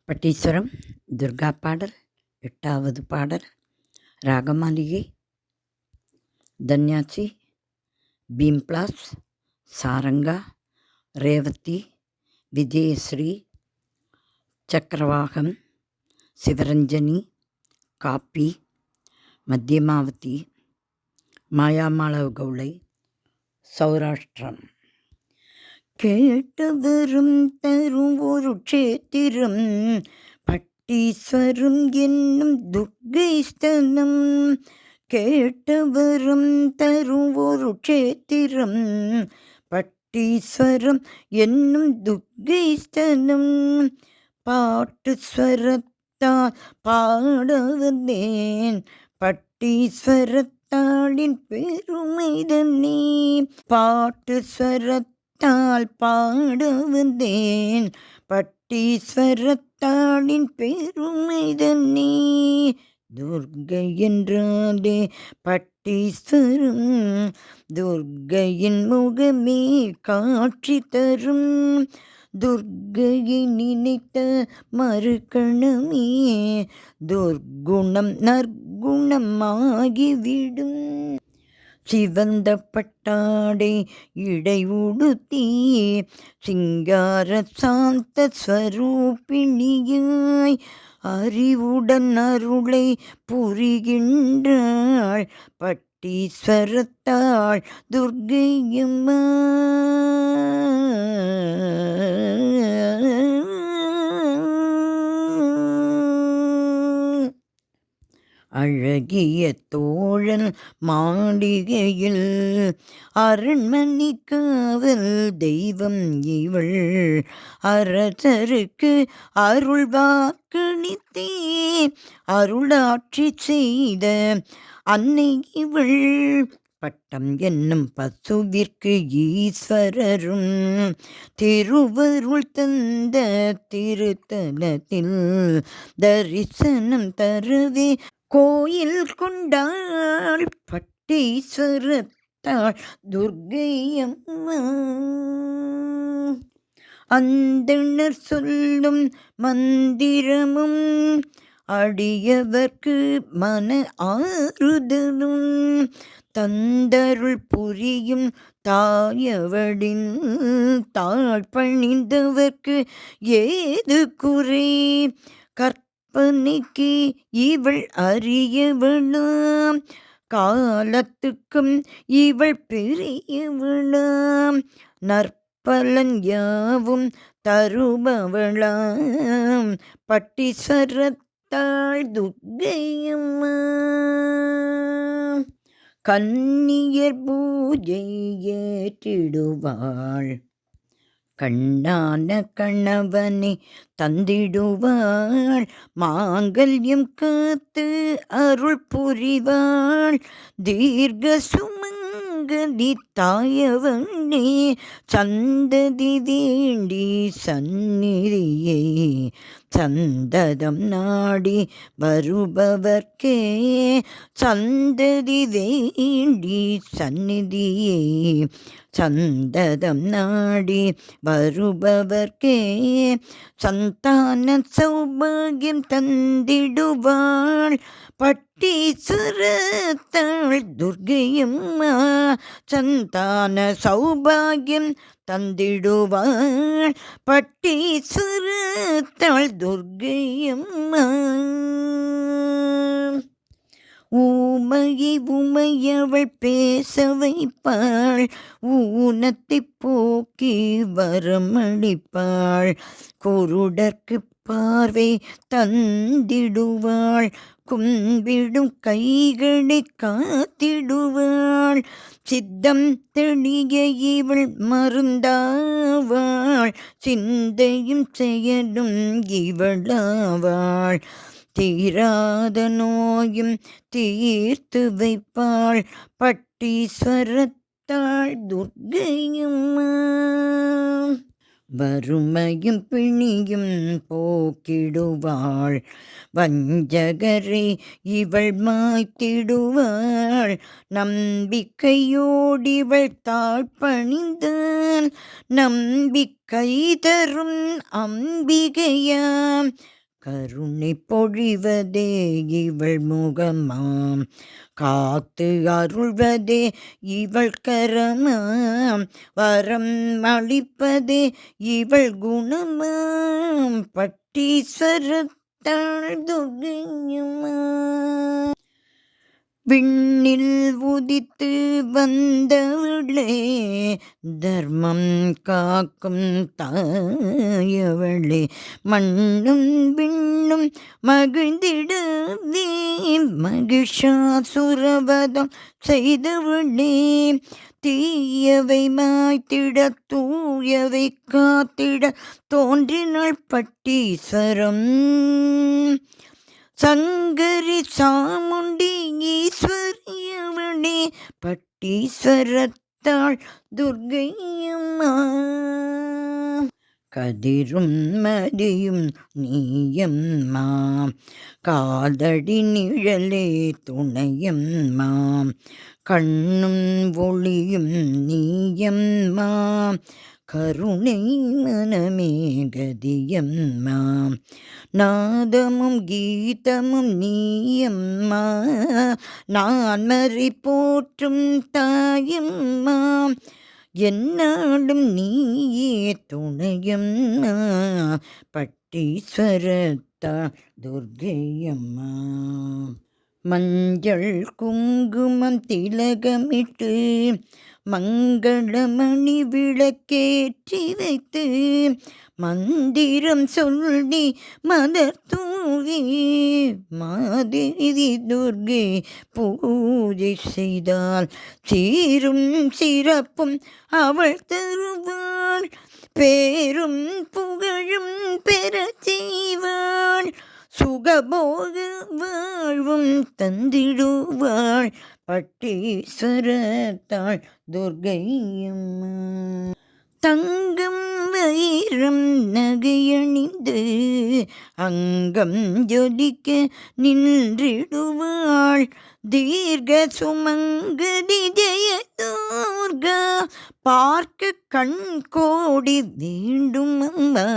பட்டீஸ்வரம் துர்கா பாடல் 8வது பாடல். ராகமாளிகை தன்யாசி, பீம்ப்ளாஸ், சாரங்கா, ரேவதி, விஜயஸ்ரீ, சக்கரவாகம், சிவரஞ்சனி, காப்பி, மத்தியமாவதி, மாயாமாளவ கௌளை, சௌராஷ்டிரம். கேட்டவரும் தரும் ஒரு க்ஷேத்திரம் பட்டீஸ்வரம் என்னும் துர்க்கை ஸ்தலம். கேட்டவரும் தரும் ஒரு க்ஷேத்திரம் பட்டீஸ்வரம் என்னும் துர்க்கை ஸ்தலம். பாட்டு ஸ்வரத்தால் பாட வந்தேன் பட்டீஸ்வரத்தாளின் பெருமை தன்னே. பாட்டு ஸ்வரத்தால் பாட வந்தேன் பட்டீஸ்வரத்தாளின் பெருமை தன்னே. துர்கை என்றாலே பட்டீஸ்வரம், துர்கையின் முகமே காட்சி தரும். துர்கையை நினைத்த மறுகணமே துர்குணம் நற்குணமாகிவிடும். சிவந்த பட்டாடை இடை உடுத்தி சிங்கார சாந்த ஸ்வரூபிணியாய் அறிவுடன் அருளை புரிகின்றாள் பட்டீஸ்வரத்தாள் துர்க்கையம்மா. அழகிய தோழன் மாளிகையில் அரண்மனை காவல் தெய்வம் இவள். அரசருக்கு அருள் வாக்களித்தே அருளாட்சி செய்த அன்னை இவள். பட்டம் என்னும் பசுவிற்கு ஈஸ்வரரும் திருவருள் தந்த திருத்தலத்தில் தரிசனம் தரவே கோயில் கொண்டாள் பட்டீஸ்வரத்தாள் துர்க்கை அம்மா. அந்தணர் சொல்லும் மந்திரமும் அடியவர்க்கு மன ஆறுதலும் தந்தருள் புரியும் தாயவடின் தாழ்பணிந்தவர்க்கு ஏது குறை. கற்பனைக்கு இவள் அறியவளாம், காலத்துக்கும் இவள் பெரியவளாம். நற்பலன் யாவும் தருபவளாம் பட்டீஸ்வரத்தாள் துர்க்கையம்மா. கன்னியர் பூஜை ஏற்றிடுவாள், கண்ணான கணவனை தந்திடுவாள். மாங்கல்யம் காத்து அருள் புரிவாள், தீர்க்க சுமங்கலி தாயவனே சந்ததி வேண்டி சந்நிதியை சந்ததம் நாடி வருபவர்க்கே. சந்ததி வேண்டி சந்நிதியை சந்ததம் நாடி வருபவர்க்கே சந்தான சௌபாகியம் தந்திடுவாள் பட்டீஸ்வரத்தாள் துர்க்கையம்மா. சந்தான சௌபாகியம் தந்திடுவாள் பட்டீஸ்வரத்தாள் துர்க்கையம்மா. ஊமையை உமையவள் பேச வைப்பாள், ஊனத்தை போக்கி வரமளிப்பாள். குருடர்க்கு பார்வை தந்திடுவாள், கும்பிடும் கைகளை காத்திடுவாள். சித்தம் தெளிய இவள் மருந்தாவாள், சிந்தையும் செயலும் இவளாவாள். தீராத நோயும் தீர்த்து வைப்பாள் பட்டீஸ்வரத்தாள் துர்க்கையம்மா. வறுமையும் பிணியும் போக்கிடுவாள், வஞ்சகரை இவள் மாய்த்திடுவாள். நம்பிக்கையோடிவள் தாழ்பணிந்தாள், நம்பிக்கை தரும் அம்பிகையாம் கருணை பொழிவதே இவள் முகமாம், காத்து அருள்வதே இவள் கரமாம், வரம் அளிப்பதே இவள் குணமாம், பட்டீஸ்வரத்தாள் துர்க்கையுமாம். விண்ணில் உதித்து வந்தவளே, தர்மம் காக்கும் தாயவளே, மண்ணும் விண்ணும் மகிழ்ந்திடவே மகிஷாசுரவதம் செய்தவளே, தீயவை மாய்த்திட தூயவை காத்திட தோன்றினாள் பட்டீஸ்வரம். சங்கரி சாமுண்டி ஈஸ்வரியவளே, பட்டீஸ்வரத்தாள் துர்க்கையம்மா. கதிரும் மதியும் நீயம்மா, காதடி நிழலே துணையம்மா, கண்ணும் ஒளியும் நீயம்மா, கருணை மனமே கதியம்மா, நாதமும் கீதமும் நீயம்மா, நான் மறை போற்றும் தாயம்மா, என்னாலும் நீயே துணையம்மா, பட்டீஸ்வரத்தா துர்க்கையம்மா. மஞ்சள் குங்குமம் திலகமிட்டு மங்களமணி விளக்கேற்றி வைத்து, மந்திரம் சொல்லி மலர் தூவி மாதேவி துர்க்கை பூஜை செய்தால் சீரும் சிறப்பும் அவள் தருவாள், பேரும் புகழும் பெறச் செய்வாள், சுகபோக வாழ்வும் தந்திடுவாள், பட்டீஸ்வரத்தாள் துர்க்கையம்மா. தங்கம் வைரம் நகையணிந்து அங்கம் ஜொலிக்க நின்றிடுவாள், தீர்க்க சுமங்கதி ஜெய துர்கா, பார்க்க கண் கோடி வேண்டும் அம்மா.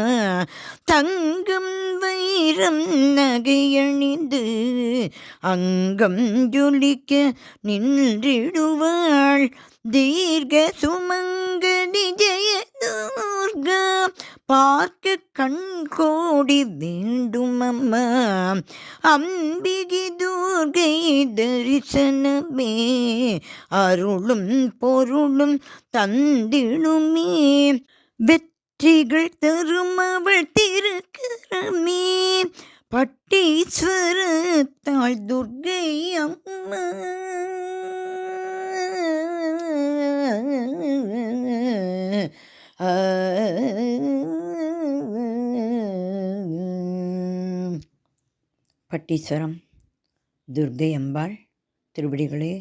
தங்கம் வைரம் நகையணிந்து அங்கம் ஜொலிக்க நின்றிடுவாள், தீர்க்க சுமங்கதி ஜெய துர்கா, பார்க்க கண் கோடி வேண்டும் அம்மா. அம்பிகை துர்கை தரிசனமே அருளும் பொருளும் தந்திடுமே, வெற்றிகள் தரும் அவள் திருக்கரமே, பட்டீஸ்வரத்தாள் துர்க்கை அம்மா. பட்டீஸ்வரம் துர்க்கை அம்பாள் திருவடிகளே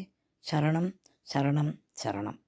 சரணம் சரணம் சரணம்.